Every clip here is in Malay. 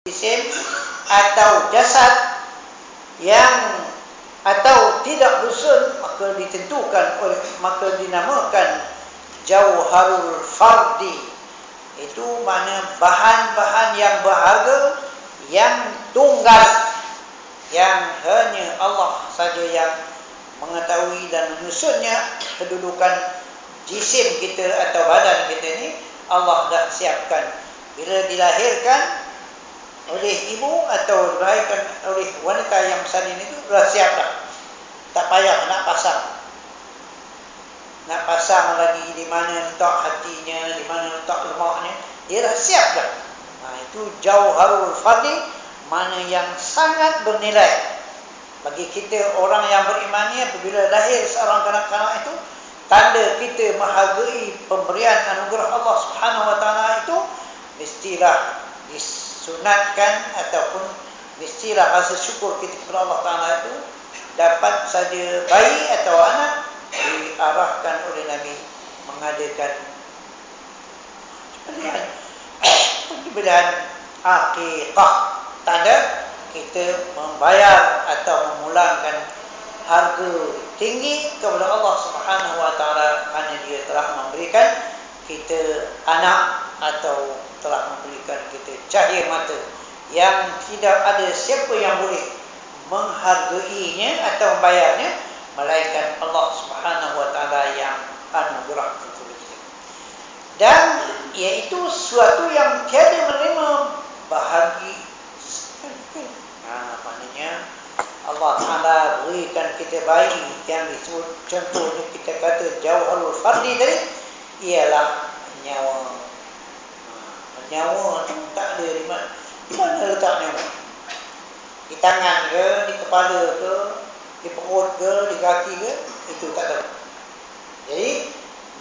jisim atau jasad yang atau tidak dusun, maka dinamakan jauharul fardi. Itu mana bahan-bahan yang berharga, yang tunggal, yang hanya Allah saja yang mengetahui dan menyusunnya. Kedudukan jisim kita atau badan kita ni Allah dah siapkan. Bila dilahirkan oleh ibu atau dilahirkan oleh wanita yang bersalin itu, dah siap dah. Tak payah nak pasang lagi di mana letak hatinya, di mana letak lemaknya. Dia dah siap dah. Itu jauharul fardi, mana yang sangat bernilai bagi kita orang yang beriman ni. Apabila lahir seorang kanak-kanak itu, tanda kita menghargai pemberian anugerah Allah Subhanahu Wa Taala itu, mestilah disunatkan ataupun mestilah rasa syukur kita kepada Allah Taala itu. Dapat saja bayi atau anak diarahkan oleh Nabi mengadakan penyembelihan akikah, tanda kita membayar atau memulangkan harga tinggi kepada Allah Subhanahu Wa Taala kerana Dia telah memberikan kita anak atau telah memberikan kita cahaya mata yang tidak ada siapa yang boleh menghargainya atau membayarnya melainkan Allah Subhanahu Wa Taala yang anugerah kepada kita. Dan iaitu suatu yang tiada menerima bahagi. Maknanya Allah Taala berikan kita bayi yang disebut, contohnya kita kata jauharul fardi tadi, ialah nyawa. Nyawa tu tak ada di mana letak nyawa? Di tangan ke, di kepala ke, di perut ke, di kaki ke, itu tak tahu. Jadi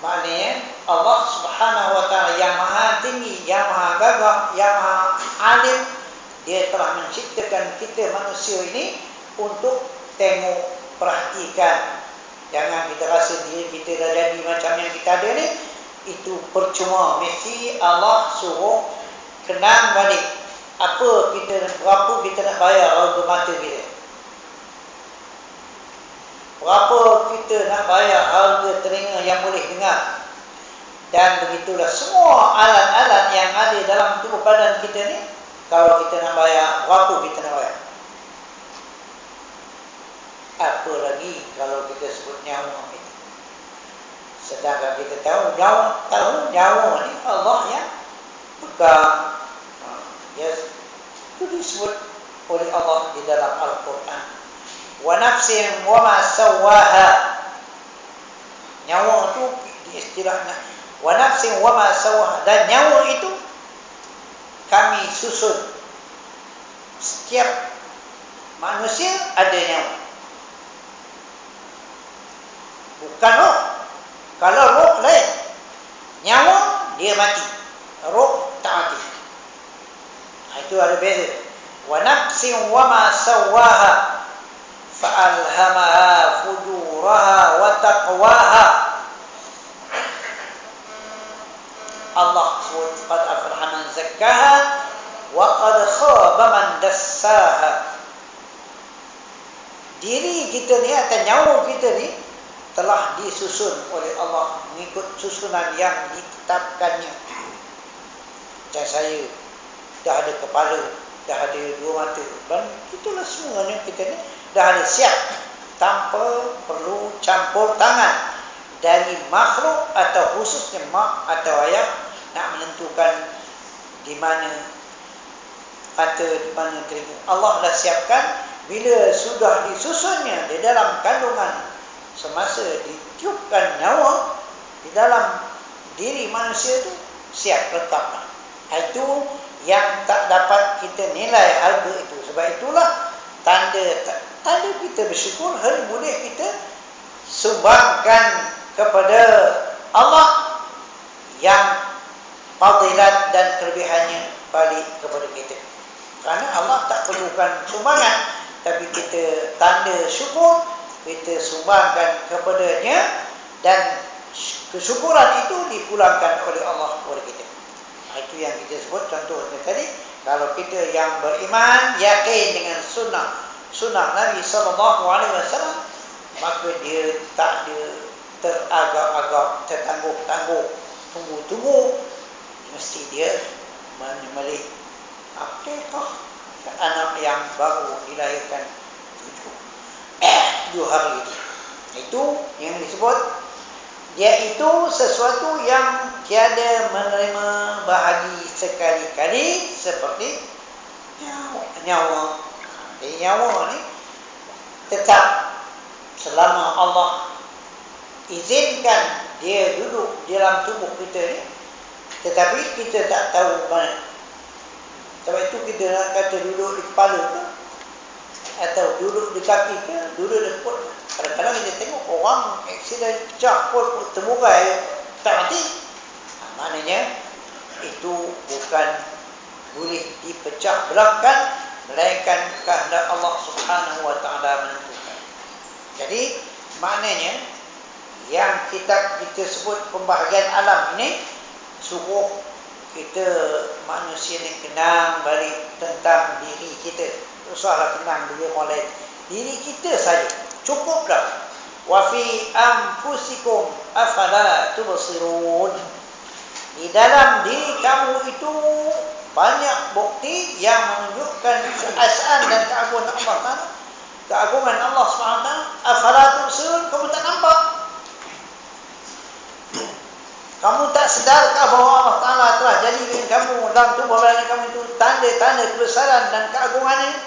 maknanya Allah Subhanahu Wa Taala yang maha tinggi, yang maha gagah, yang maha alim, Dia telah menciptakan kita manusia ini untuk tengok, perhatikan. Jangan kita rasa diri kita dah jadi macam yang kita ada ni, itu percuma. Mesti Allah suruh kenang balik berapa kita nak bayar harga mata kita, berapa kita nak bayar harga telinga yang boleh dengar. Dan begitulah semua alat-alat yang ada dalam tubuh badan kita ni, kalau kita nak bayar, berapa kita nak bayar? Apa lagi kalau kita sebut nyawa kita. Sedangkan kita tahu nyawa ni Allah yang pegang. Itu disebut oleh Allah di dalam Al-Quran. Wa nafsin wa ma sawwaha. Nyawa itu istilahnya wa nafsin wa ma sawwaha. Dan nyawa itu kami susun. Setiap manusia ada nyawa. Bukan roh. Kalau roh lain, nyawa dia mati, roh tak mati. Itu ada beza. Wa nafsin wa ma sawwaha fa'alhamaha fujuraha wa taqwaha. Allah SWT qad aflaha man zakkaha wa qad khaba man dassaha. Diri kita ni atau nyawa kita ni telah disusun oleh Allah mengikut susunan yang ditetapkannya. Macam saya dah ada kepala, dah ada dua mata, dan itulah semuanya kita ni dah ada siap tanpa perlu campur tangan dari makhluk atau khususnya mak atau ayah nak menentukan di mana mata, di mana telinga. Allah dah siapkan. Bila sudah disusunnya di dalam kandungan, semasa ditiupkan nyawa di dalam diri manusia itu, siap letak. Itu yang tak dapat kita nilai harga itu. Sebab itulah tanda kita bersyukur, hari boleh kita sumbangkan kepada Allah yang fadilat dan kelebihannya balik kepada kita. Kerana Allah tak perlukan sumbangan, tapi kita tanda syukur, kita sumbangkan kepadanya, dan kesyukuran itu dipulangkan oleh Allah kepada kita. Itu yang kita sebut contohnya tadi, Kalau kita yang beriman, yakin dengan sunnah Nabi SAW, maka dia tak ada teragak-agak, tertangguh-tangguh, tunggu-tunggu, mesti dia menyembelih akikah anak yang baru dilahirkan 7 hari. Itu yang disebut, iaitu sesuatu yang tiada menerima bahagi sekali-kali seperti nyawa. Jadi nyawa ni tetap selama Allah izinkan dia duduk dalam tubuh kita ni, tetapi kita tak tahu mana. Sebab itu kita nak kata duduk di kepala ke, atau duduk di kaki ke, duduk di perut. Kadang-kadang kita tengok orang aksiden pecah pun terburai, tak mati. Maknanya itu bukan boleh dipecah belahkan, melainkan kehendak Allah Subhanahu wa taala menentukan. Jadi maknanya yang kita sebut pembahagian alam ini suruh kita manusia ni kenang balik tentang diri kita. Usahlah kenang diri orang lain. Diri kita saja cukup dah. Wa fi anfusikum afala tubsirun. Di dalam diri kamu itu banyak bukti yang menunjukkan keesaan dan keagungan Allah Taala. Keagungan Allah SWT. Afala tubsirun, kamu tak nampak? Kamu tak sedarkah bahawa Allah Taala telah jadikan kamu dalam tubuh badan kamu itu tanda-tanda kebesaran dan keagungannya?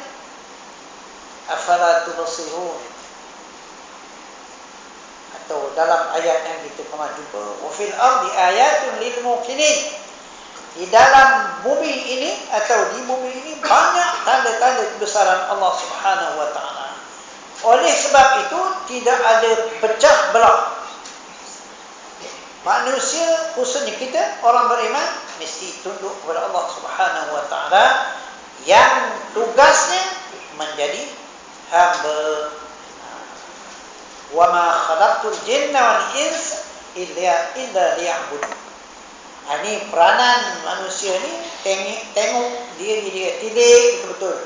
Afala tubsirun. Atau dalam ayat yang kita pernah jumpa, wa fil ardi ayatun lil muqinin. Di dalam bumi ini atau di bumi ini banyak tanda-tanda kebesaran Allah Subhanahu wa taala. Oleh sebab itu tidak ada pecah belah. Manusia, khususnya kita orang beriman, mesti tunduk kepada Allah Subhanahu wa taala yang tugasnya menjadi hamba. Wa ma khalaqtul jinna wal insa illa liya'budun. Ini peranan manusia ni, tengok diri dia, tilik betul-betul.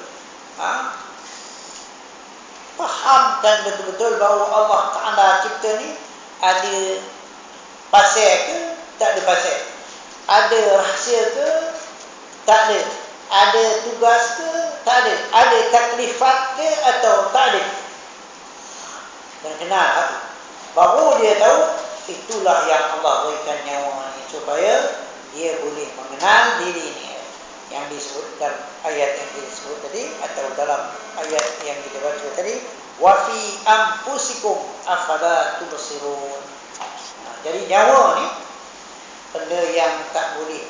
Fahamkan betul-betul bahawa Allah Ta'ala cipta ni ada pasal ke, tak ada pasal. Ada rahsia ke, tak ada. Ada tugas ke, tak ada. Ada taklifat ke, atau tak ada. Dan kenal hati. Baru dia tahu, itulah yang Allah berikan nyawa ni, supaya dia boleh mengenal diri ni. Yang disebutkan ayat yang disebut tadi, atau dalam ayat yang kita baca tadi, wa fi anfusikum afala tubsirun. Jadi nyawa ni benda yang tak boleh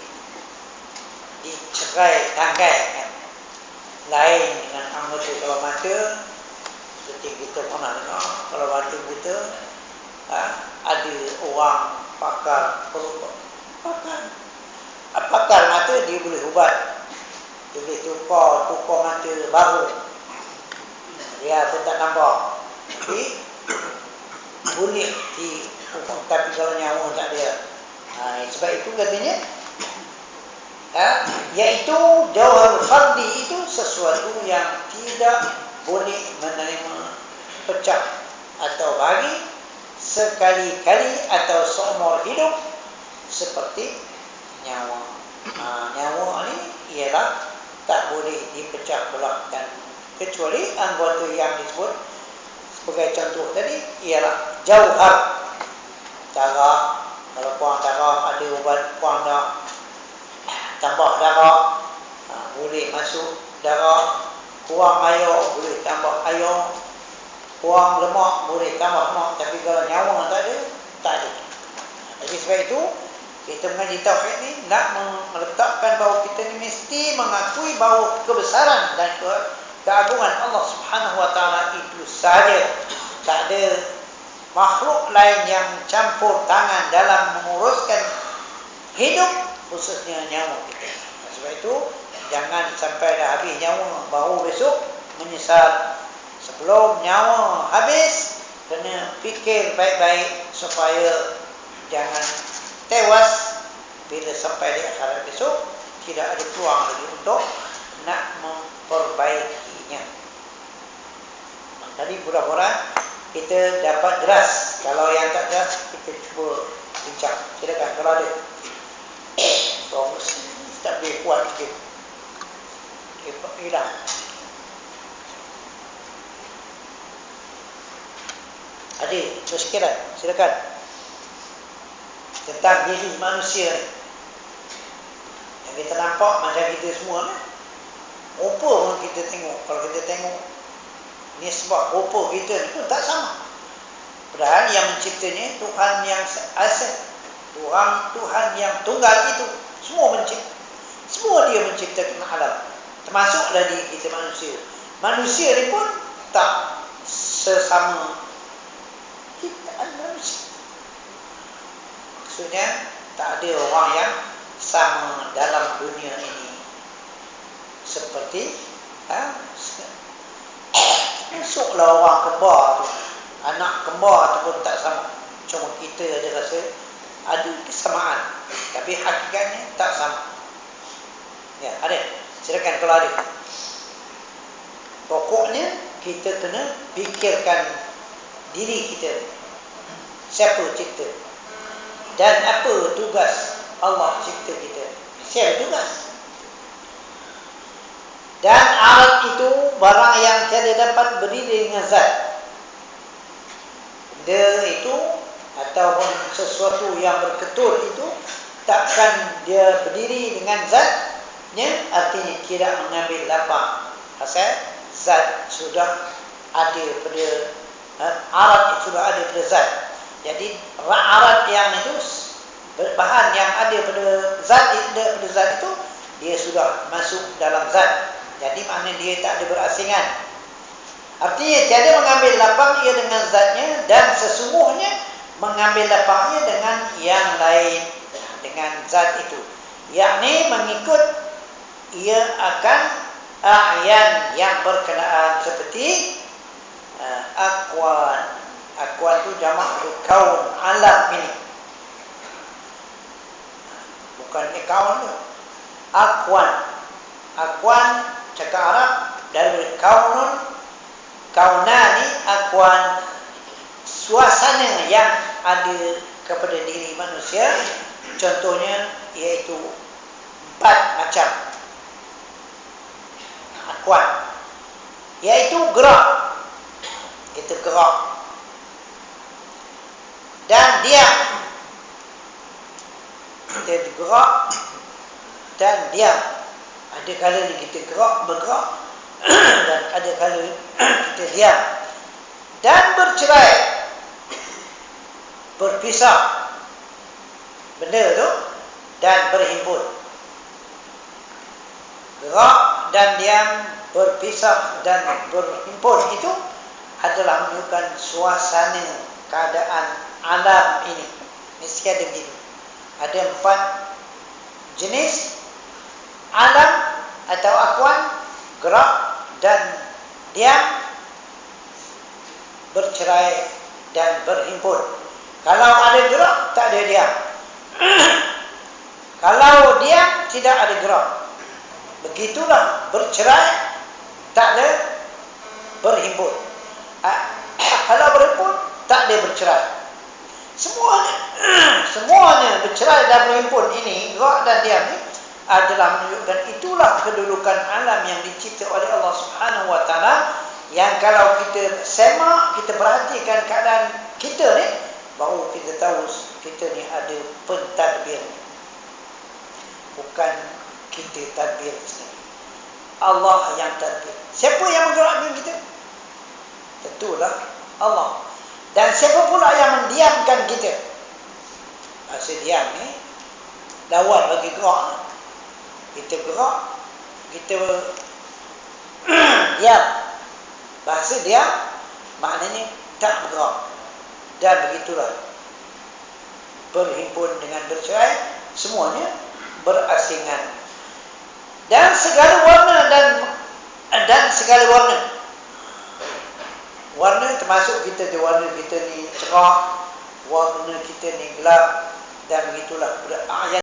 dicerai tanggai kan. Lain dengan anggota kalau mata, seperti kita pernah dengar, kalau mata buta, ada orang pakar mata, dia boleh ubat, dia boleh tukar mata baru, dia pun tak nampak, tapi boleh dihukum. Tapi kalau nyawa tak ada, sebab itu katanya, iaitu jauhar fardi itu sesuatu yang tidak boleh menerima pecah atau bagi sekali-kali atau seumur hidup, seperti nyawa. Nyawa ni ialah tak boleh dipecah belahkan, kecuali anggota yang disebut sebagai contoh tadi ialah jauhar. Darah, kalau kurang darah, ada ubat kurang darah, tambah darah, boleh masuk darah. Kurang air, boleh tambah air. Kurang lemak, boleh tambah lemak. Tapi kalau nyawa tak ada, tak ada. Jadi sebab itu kita mengaji tauhid ni nak meletakkan bahawa kita ni mesti mengakui bahawa kebesaran dan keagungan Allah Subhanahu wa taala itu sahaja. Tak ada makhluk lain yang campur tangan dalam menguruskan hidup, khususnya nyawa kita. Sebab itu jangan sampai dah habis nyawa baru besok menyesal. Sebelum nyawa habis, kena fikir baik-baik supaya jangan tewas bila sampai di akhirat besok, tidak ada peluang lagi untuk nak memperbaikinya. Tadi mudah-mudahan kita dapat jelas. Kalau yang tak jelas, kita cuba bincang. Silakan kalau ada. So, tak boleh kuat sikit. Hilang. Ada persikiran, silakan. Tentang diri manusia ni. Yang kita nampak macam kita semua ni. Rupa pun kita tengok. Kalau kita tengok ni sebab rupa kita ni pun tak sama. Padahal yang menciptanya Tuhan yang asal. Tuhan yang tunggal itu. Semua mencipta. Semua dia menciptakan alam. Termasuklah diri kita manusia. Manusia ni pun tak sesama ciptaan manusia. Maksudnya tak ada orang yang sama dalam dunia ini. Seperti masuklah orang kembar tu. Anak kembar tu pun tak sama. Cuma kita ada rasa ada kesamaan. Tapi hakikatnya tak sama. Ya, ada. Silakan kalau ada. Pokoknya kita kena fikirkan diri kita. Siapa cipta? Dan apa tugas Allah cipta kita? Siapa tugas? Dan alat itu barang yang tiada dapat berdiri dengan zat. Benda itu ataupun sesuatu yang berketul itu takkan dia berdiri dengan zatnya, artinya tidak mengambil lapang. Pasal zat sudah ada pada alat itu sudah ada pada zat. Jadi alat yang itu bahan yang ada pada zat itu dia sudah masuk dalam zat. Jadi maknanya dia tak ada berasingan. Artinya tiada mengambil lapang ia dengan zatnya, dan sesungguhnya mengambil lapangnya dengan yang lain, dengan zat itu. Yakni mengikut ia akan a'yan yang berkenaan seperti akwan. Akwan itu jamak dari kaun, alam ini. Bukan kaun itu. Akwan. Akwan cakap Arab dari kaunun, kaunani, akwan, suasana yang ada kepada diri manusia. Contohnya iaitu 4 macam akwan, iaitu gerak. Kita gerak dan diam. Kita gerak dan diam. Ada kalanya kita bergerak dan ada kalanya kita diam. Dan bercerai, berpisah benda tu, dan berhimpun. Gerak dan diam, berpisah dan berhimpun itu adalah menunjukkan suasana keadaan alam ini. Mesti ada begitu. Ada 4 jenis alam atau akwan: gerak dan diam, bercerai dan berhimpun. Kalau ada gerak, tak ada diam. Kalau diam, tidak ada gerak. Begitulah bercerai, tak ada berhimpun. Kalau berhimpun, tak ada bercerai. Semuanya bercerai dan berhimpun ini, gerak dan diam ini, adalah menunjukkan itulah kedudukan alam yang dicipta oleh Allah Subhanahu Wa Taala. Yang kalau kita semak, kita perhatikan keadaan kita ni, baru kita tahu kita ni ada pentadbir. Bukan kita tadbir sendiri. Allah yang tadbir. Siapa yang menggerakkan kita? Tentulah Allah. Dan siapa pula yang mendiamkan kita? Maksud diam ni lawan bagi gerak. Kita gerak, kita diam. Bahasa diam maknanya tak bergerak. Dan begitulah berhimpun dengan bercerai, semuanya berasingan. Dan segala warna dan segala warna. Warna termasuk kita di warna kita ni cerah, warna kita ni gelap, dan begitulah. A'yan